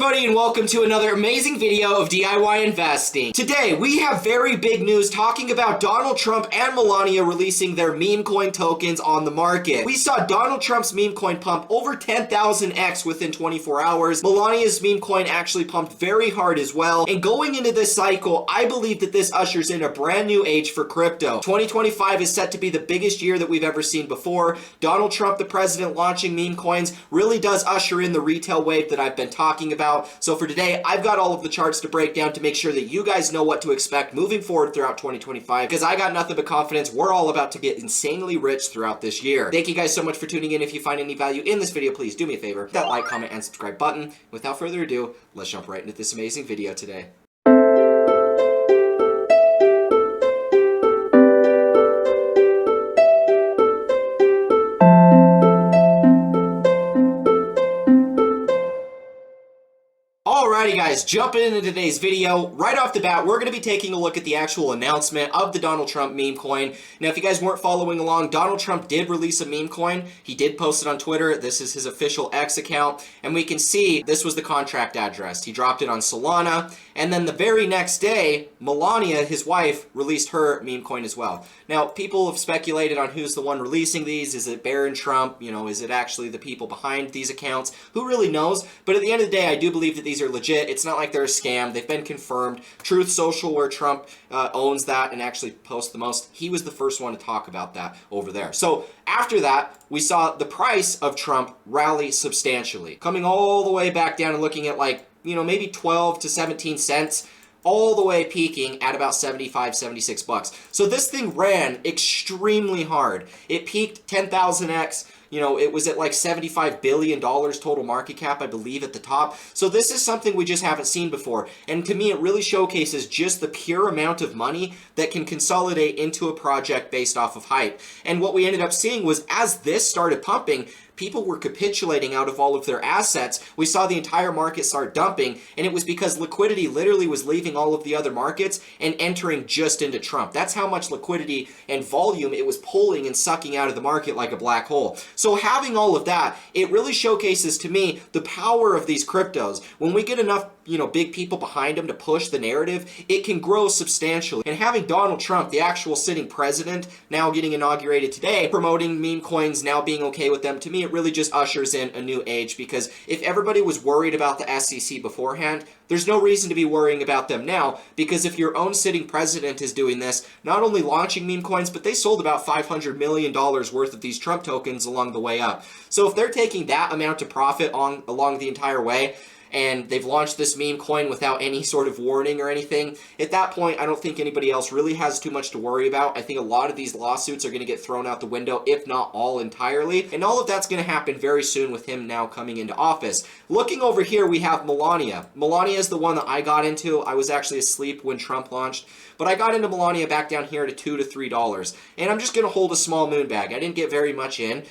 everybody, and welcome to another amazing video of DIY investing. Today, we have very big news talking about Donald Trump and Melania releasing their meme coin tokens on the market. We saw Donald Trump's meme coin pump over 10,000x within 24 hours. Melania's meme coin actually pumped very hard as well. And going into this cycle, I believe that this ushers in a brand new age for crypto. 2025 is set to be the biggest year that we've ever seen before. Donald Trump, the president, launching meme coins really does usher in the retail wave that I've been talking about. So for today, I've got all of the charts to break down to make sure that you guys know what to expect moving forward throughout 2025, because I got nothing but confidence. We're all about to get insanely rich throughout this year. Thank you guys so much for tuning in. If you find any value in this video, please do me a favor, hit that like, comment, and subscribe button. Without further ado, let's jump right into this amazing video today. Alrighty guys, jumping into today's video, right off the bat, we're going to be taking a look at the actual announcement of the Donald Trump meme coin. Now, if you guys weren't following along, Donald Trump did release a meme coin. He did post it on Twitter. This is his official X account, and we can see this was the contract address. He dropped it on Solana, and then the very next day, Melania, his wife, released her meme coin as well. Now, people have speculated on who's the one releasing these. Is it Baron Trump? You know, is it actually the people behind these accounts? Who really knows? But at the end of the day, I do believe that these are legit. It's not like they're a scam. They've been confirmed. Truth Social, where Trump owns that and actually posts the most, he was the first one to talk about that over there. So after that, we saw the price of Trump rally substantially, coming all the way back down and looking at, like, you know, maybe 12 to 17 cents, all the way peaking at about 75, 76 bucks. So this thing ran extremely hard. It peaked 10,000x. You know, it was at like $75 billion total market cap, I believe, at the top. So this is something we just haven't seen before. And to me, it really showcases just the pure amount of money that can consolidate into a project based off of hype. And what we ended up seeing was, as this started pumping, people were capitulating out of all of their assets. We saw the entire market start dumping, and it was because liquidity literally was leaving all of the other markets and entering just into Trump. That's how much liquidity and volume it was pulling and sucking out of the market like a black hole. So having all of that, it really showcases to me the power of these cryptos. When we get enough, you know, big people behind them to push the narrative, it can grow substantially. And having Donald Trump, the actual sitting president, now getting inaugurated today, promoting meme coins, now being okay with them, to me, it really just ushers in a new age, because if everybody was worried about the SEC beforehand, there's no reason to be worrying about them now, because if your own sitting president is doing this, not only launching meme coins, but they sold about $500 million worth of these Trump tokens along the way up. So if they're taking that amount of profit along the entire way, and they've launched this meme coin without any sort of warning or anything, at that point, I don't think anybody else really has too much to worry about. I think a lot of these lawsuits are going to get thrown out the window, if not all entirely, and all of that's going to happen very soon with him now coming into office. Looking over here, we have Melania. Melania is the one that I got into. I was actually asleep when Trump launched, but I got into Melania back down here to $2 to $3, and I'm just going to hold a small moon bag. I didn't get very much in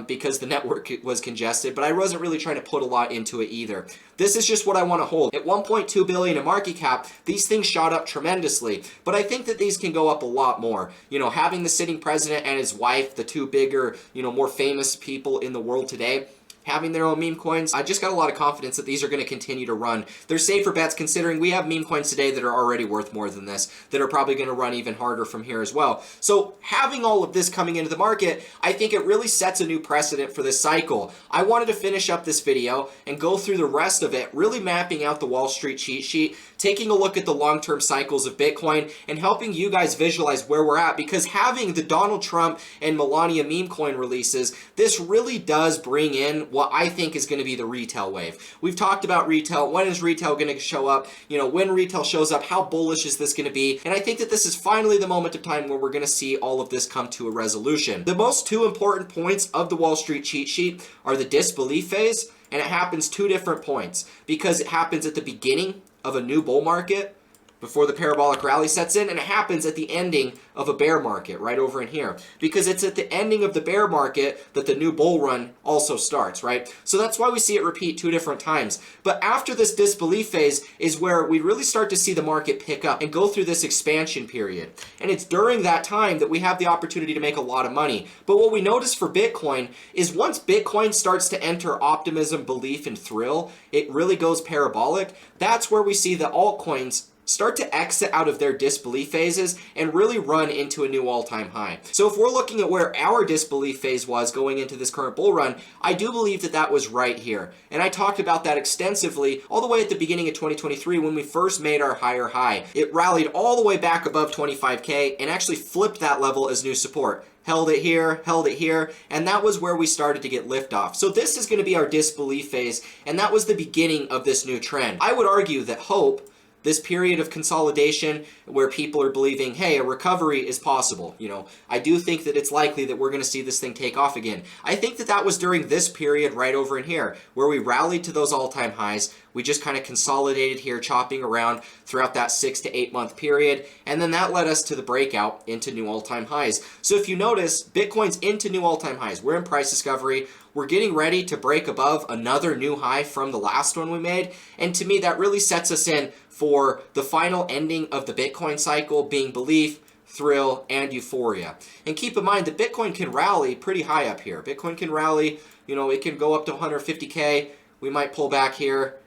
because the network was congested, but I wasn't really trying to put a lot into it either. This is just what I want to hold. At 1.2 billion in market cap, these things shot up tremendously, but I think that these can go up a lot more. You know, having the sitting president and his wife, the two bigger, you know, more famous people in the world today, having their own meme coins, I just got a lot of confidence that these are going to continue to run. They're safer bets, considering we have meme coins today that are already worth more than this, that are probably going to run even harder from here as well. So having all of this coming into the market, I think it really sets a new precedent for this cycle. I wanted to finish up this video and go through the rest of it, really mapping out the Wall Street cheat sheet, taking a look at the long-term cycles of Bitcoin, and helping you guys visualize where we're at, because having the Donald Trump and Melania meme coin releases, this really does bring in what I think is going to be the retail wave. We've talked about retail. When is retail going to show up? You know, when retail shows up, how bullish is this going to be? And I think that this is finally the moment of time where we're going to see all of this come to a resolution. The most two important points of the Wall Street cheat sheet are the disbelief phase, and it happens two different points, because it happens at the beginning of a new bull market before the parabolic rally sets in, and it happens at the ending of a bear market right over in here, because it's at the ending of the bear market that the new bull run also starts, right? So that's why we see it repeat 2 different times. But after this disbelief phase is where we really start to see the market pick up and go through this expansion period. And it's during that time that we have the opportunity to make a lot of money. But what we notice for Bitcoin is once Bitcoin starts to enter optimism, belief, and thrill, it really goes parabolic. That's where we see the altcoins start to exit out of their disbelief phases and really run into a new all-time high. So if we're looking at where our disbelief phase was going into this current bull run, I do believe that that was right here. And I talked about that extensively all the way at the beginning of 2023 when we first made our higher high. It rallied all the way back above 25K and actually flipped that level as new support. Held it here, and that was where we started to get liftoff. So this is going to be our disbelief phase, and that was the beginning of this new trend. I would argue that hope, this period of consolidation where people are believing, hey, a recovery is possible. You know, I do think that it's likely that we're going to see this thing take off again. I think that that was during this period right over in here where we rallied to those all-time highs. We just kind of consolidated here, chopping around throughout that 6 to 8 month period. And then that led us to the breakout into new all-time highs. So if you notice, Bitcoin's into new all-time highs. We're in price discovery. We're getting ready to break above another new high from the last one we made. And to me, that really sets us in for the final ending of the Bitcoin cycle being belief, thrill, and euphoria. And keep in mind that Bitcoin can rally pretty high up here. Bitcoin can rally, you know, it can go up to 150K. We might pull back here.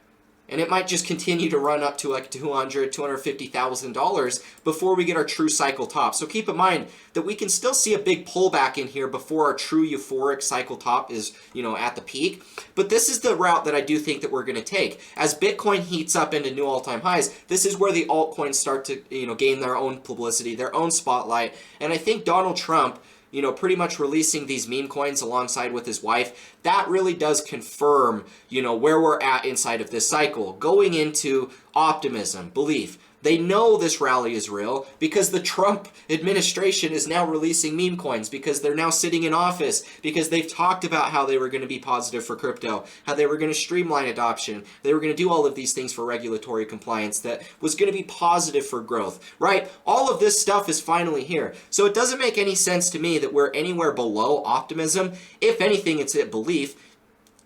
And it might just continue to run up to like $200,000, $250,000 before we get our true cycle top. So keep in mind that we can still see a big pullback in here before our true euphoric cycle top is, you know, at the peak. But this is the route that I do think that we're going to take. As Bitcoin heats up into new all-time highs, this is where the altcoins start to, you know, gain their own publicity, their own spotlight. And I think Donald Trump, you know, pretty much releasing these meme coins alongside with his wife, that really does confirm, you know, where we're at inside of this cycle, going into optimism, belief. They know this rally is real because the Trump administration is now releasing meme coins because they're now sitting in office, because they've talked about how they were going to be positive for crypto, how they were going to streamline adoption, they were going to do all of these things for regulatory compliance that was going to be positive for growth, right? All of this stuff is finally here. So it doesn't make any sense to me that we're anywhere below optimism. If anything, it's at belief.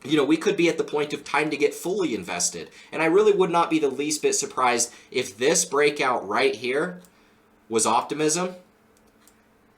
You know, we could be at the point of time to get fully invested. And I really would not be the least bit surprised if this breakout right here was optimism.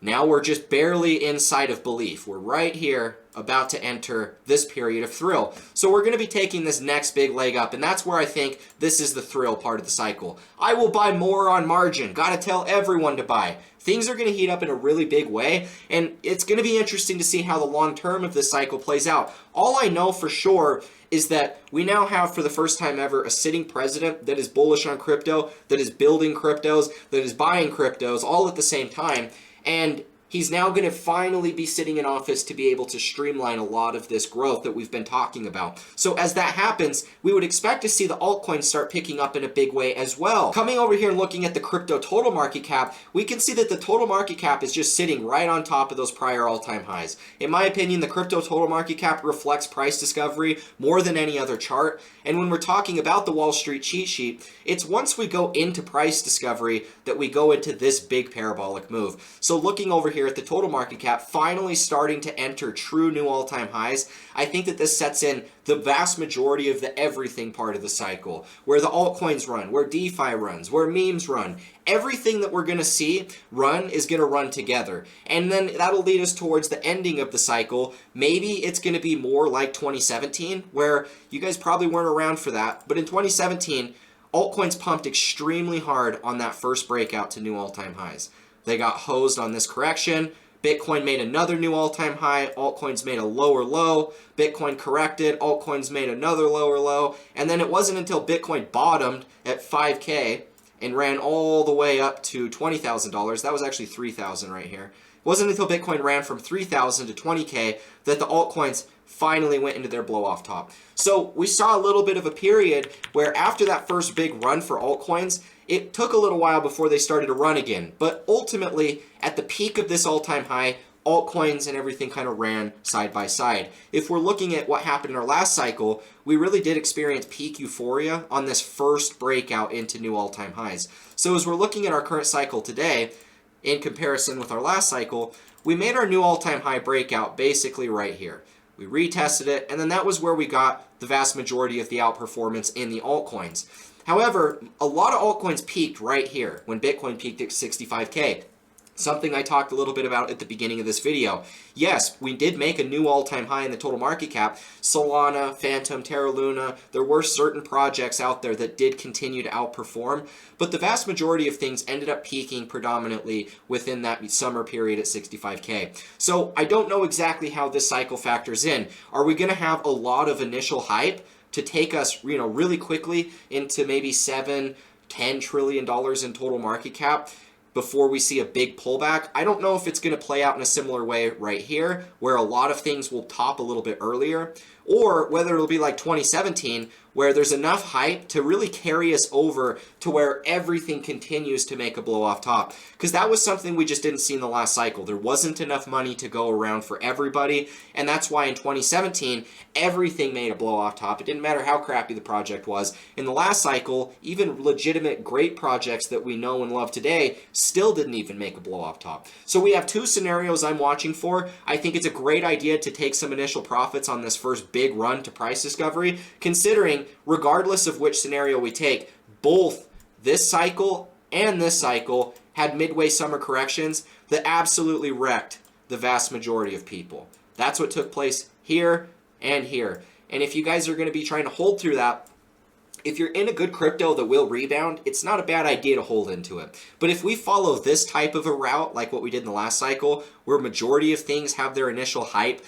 Now we're just barely inside of belief. We're right here about to enter this period of thrill. So we're going to be taking this next big leg up, and that's where I think this is the thrill part of the cycle. I will buy more on margin. Got to tell everyone to buy. Things are going to heat up in a really big way, and it's going to be interesting to see how the long term of this cycle plays out. All I know for sure is that we now have, for the first time ever, a sitting president that is bullish on crypto, that is building cryptos, that is buying cryptos all at the same time. And he's now going to finally be sitting in office to be able to streamline a lot of this growth that we've been talking about. So as that happens, we would expect to see the altcoins start picking up in a big way as well. Coming over here and looking at the crypto total market cap, we can see that the total market cap is just sitting right on top of those prior all-time highs. In my opinion, the crypto total market cap reflects price discovery more than any other chart. And when we're talking about the Wall Street cheat sheet, it's once we go into price discovery that we go into this big parabolic move. So looking over here at the total market cap finally starting to enter true new all-time highs, I think that this sets in the vast majority of the everything part of the cycle, where the altcoins run, where DeFi runs, where memes run. Everything that we're going to see run is going to run together. And then that'll lead us towards the ending of the cycle. Maybe it's going to be more like 2017, where you guys probably weren't around for that. But in 2017, altcoins pumped extremely hard on that first breakout to new all-time highs. They got hosed on this correction. Bitcoin made another new all-time high. Altcoins made a lower low. Bitcoin corrected. Altcoins made another lower low. And then it wasn't until Bitcoin bottomed at 5K and ran all the way up to $20,000. That was actually $3,000 right here. It wasn't until Bitcoin ran from $3,000 to $20K that the altcoins finally went into their blow-off top. So we saw a little bit of a period where after that first big run for altcoins, it took a little while before they started to run again. But ultimately, at the peak of this all-time high, altcoins and everything kind of ran side by side. If we're looking at what happened in our last cycle, we really did experience peak euphoria on this first breakout into new all-time highs. So as we're looking at our current cycle today, in comparison with our last cycle, we made our new all-time high breakout basically right here. We retested it, and then that was where we got the vast majority of the outperformance in the altcoins. However, a lot of altcoins peaked right here when Bitcoin peaked at 65K. Something I talked a little bit about at the beginning of this video. Yes, we did make a new all-time high in the total market cap. Solana, Phantom, Terra Luna, there were certain projects out there that did continue to outperform, but the vast majority of things ended up peaking predominantly within that summer period at 65K. So I don't know exactly how this cycle factors in. Are we going to have a lot of initial hype to take us, really quickly into maybe $7-10 trillion in total market cap before we see a big pullback? I don't know if it's going to play out in a similar way right here, where a lot of things will top a little bit earlier, or whether it'll be like 2017, where there's enough hype to really carry us over to where everything continues to make a blow off top. Because that was something we just didn't see in the last cycle. There wasn't enough money to go around for everybody, and that's why in 2017, everything made a blow off top. It didn't matter how crappy the project was. In the last cycle, even legitimate great projects that we know and love today still didn't even make a blow off top. So we have two scenarios I'm watching for. I think it's a great idea to take some initial profits on this first big run to price discovery, considering regardless of which scenario we take, both this cycle and this cycle had midway summer corrections that absolutely wrecked the vast majority of people. That's what took place here and here. And if you guys are going to be trying to hold through that, if you're in a good crypto that will rebound, it's not a bad idea to hold into it. But if we follow this type of a route, like what we did in the last cycle, where majority of things have their initial hype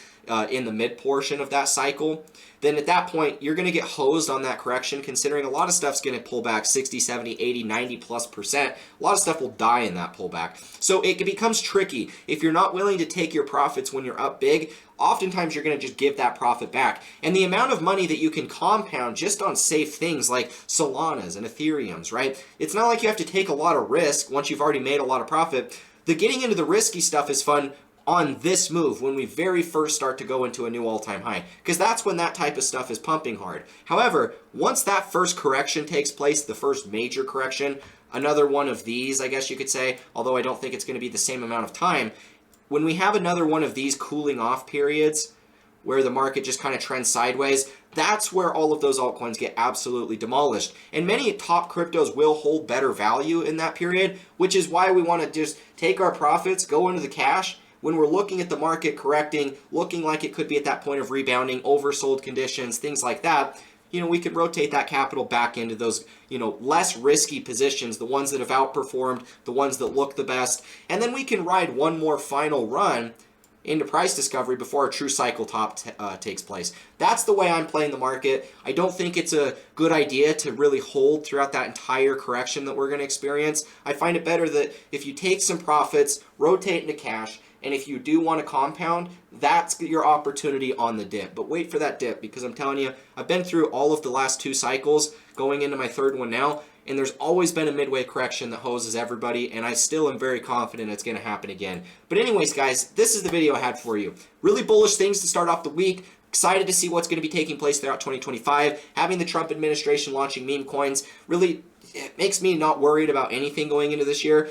in the mid portion of that cycle, then at that point, you're going to get hosed on that correction, considering a lot of stuff's going to pull back 60, 70, 80, 90+%. A lot of stuff will die in that pullback. So it becomes tricky. If you're not willing to take your profits when you're up big, oftentimes you're going to just give that profit back. And the amount of money that you can compound just on safe things like Solanas and Ethereums, right? It's not like you have to take a lot of risk once you've already made a lot of profit. The getting into the risky stuff is fun on this move when we very first start to go into a new all-time high, because that's when that type of stuff is pumping hard. However, once that first correction takes place, the first major correction, another one of these, I guess you could say, although I don't think it's going to be the same amount of time, when we have another one of these cooling off periods where the market just kind of trends sideways, that's where all of those altcoins get absolutely demolished. And many top cryptos will hold better value in that period, which is why we want to just take our profits, go into the cash, when we're looking at the market correcting, looking like it could be at that point of rebounding, oversold conditions, things like that, we could rotate that capital back into those, less risky positions, the ones that have outperformed, the ones that look the best, and then we can ride one more final run into price discovery before a true cycle top takes place. That's the way I'm playing the market. I don't think it's a good idea to really hold throughout that entire correction that we're going to experience. I find it better that if you take some profits, rotate into cash, and if you do want to compound, that's your opportunity on the dip. But wait for that dip, because I'm telling you, I've been through all of the last two cycles, going into my third one now, and there's always been a midway correction that hoses everybody, and I still am very confident it's going to happen again. But anyways, guys, this is the video I had for you. Really bullish things to start off the week. Excited to see what's going to be taking place throughout 2025. Having the Trump administration launching meme coins really makes me not worried about anything going into this year.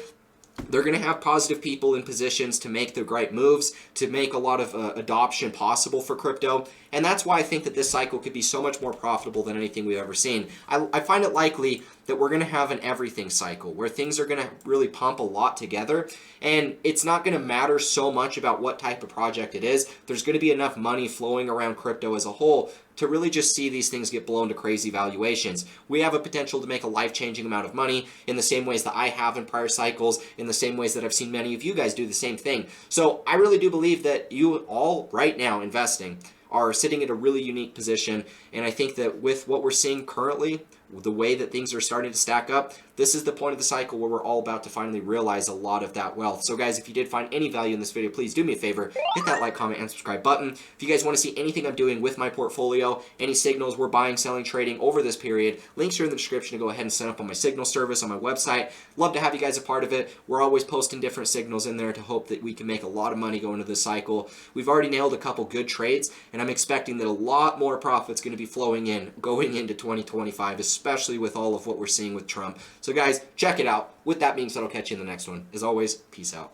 They're going to have positive people in positions to make the right moves, to make a lot of adoption possible for crypto. And that's why I think that this cycle could be so much more profitable than anything we've ever seen. I find it likely that we're going to have an everything cycle where things are going to really pump a lot together. And it's not going to matter so much about what type of project it is. There's going to be enough money flowing around crypto as a whole to really just see these things get blown to crazy valuations. We have a potential to make a life-changing amount of money in the same ways that I have in prior cycles, in the same ways that I've seen many of you guys do the same thing. So I really do believe that you all right now investing are sitting at a really unique position, and I think that with what we're seeing currently, the way that things are starting to stack up, this is the point of the cycle where we're all about to finally realize a lot of that wealth. So guys, if you did find any value in this video, please do me a favor, hit that like, comment, and subscribe button. If you guys want to see anything I'm doing with my portfolio, any signals we're buying, selling, trading over this period, links are in the description to go ahead and sign up on my signal service on my website. Love to have you guys a part of it. We're always posting different signals in there to hope that we can make a lot of money going into this cycle. We've already nailed a couple good trades, and I'm expecting that a lot more profit's going to be flowing in going into 2025, especially with all of what we're seeing with Trump. So guys, check it out. With that being said, I'll catch you in the next one. As always, peace out.